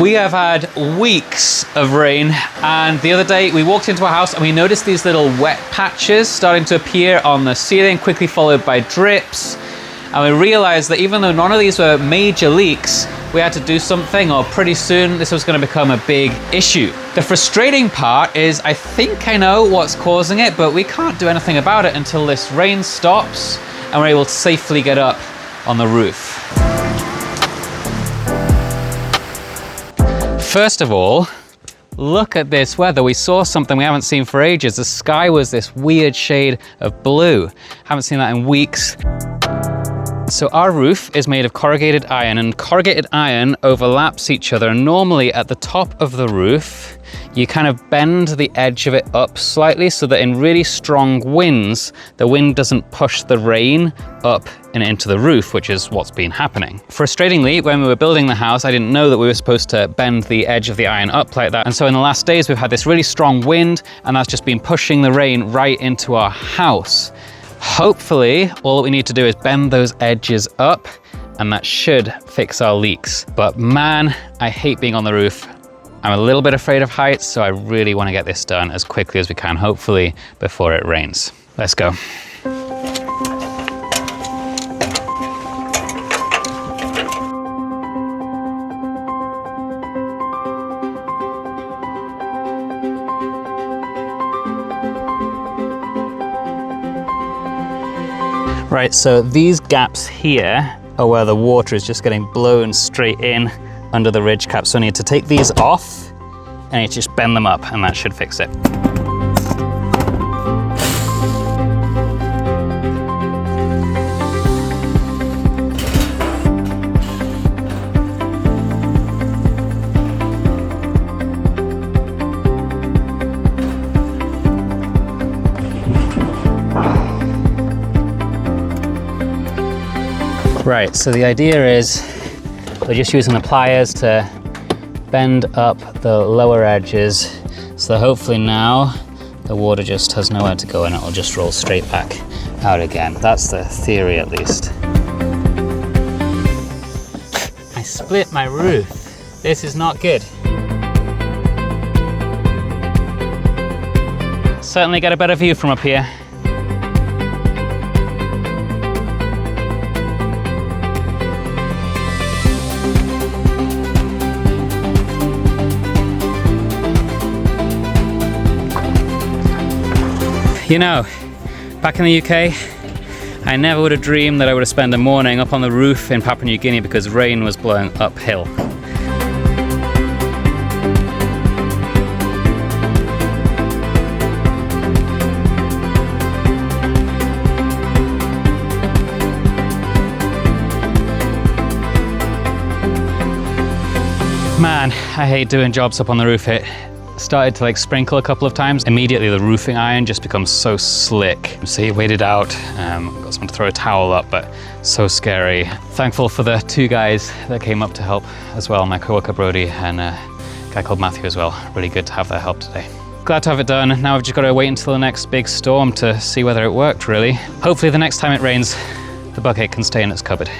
We have had weeks of rain, and the other day we walked into our house and we noticed these little wet patches starting to appear on the ceiling, quickly followed by drips. And we realized that even though none of these were major leaks, we had to do something, or pretty soon this was going to become a big issue. The frustrating part is I think I know what's causing it, but we can't do anything about it until this rain stops and we're able to safely get up on the roof. First of all, look at this weather. We saw something we haven't seen for ages. The sky was this weird shade of blue. Haven't seen that in weeks. So our roof is made of corrugated iron, and corrugated iron overlaps each other. And normally at the top of the roof, you kind of bend the edge of it up slightly so that in really strong winds, the wind doesn't push the rain up and into the roof, which is what's been happening. Frustratingly, when we were building the house, I didn't know that we were supposed to bend the edge of the iron up like that. And so in the last days, we've had this really strong wind, and that's just been pushing the rain right into our house. Hopefully, all that we need to do is bend those edges up, and that should fix our leaks. But man, I hate being on the roof. I'm a little bit afraid of heights, so I really want to get this done as quickly as we can, hopefully before it rains. Let's go. Right, so these gaps here are where the water is just getting blown straight in under the ridge cap. So I need to take these off and I need to just bend them up, and that should fix it. Right, so the idea is we're just using the pliers to bend up the lower edges, so hopefully now the water just has nowhere to go and it'll just roll straight back out again. That's the theory, at least. I split my roof. This is not good. Certainly get a better view from up here. You know, back in the UK, I never would have dreamed that I would have spent a morning up on the roof in Papua New Guinea because rain was blowing uphill. Man, I hate doing jobs up on the roof. It started to sprinkle a couple of times. Immediately the roofing iron just becomes so slick. So you waited out, got someone to throw a towel up, but so scary. Thankful for the two guys that came up to help as well, my coworker Brody and a guy called Matthew as well. Really good to have their help today. Glad to have it done. Now we've just got to wait until the next big storm to see whether it worked, really. Hopefully the next time it rains, the bucket can stay in its cupboard.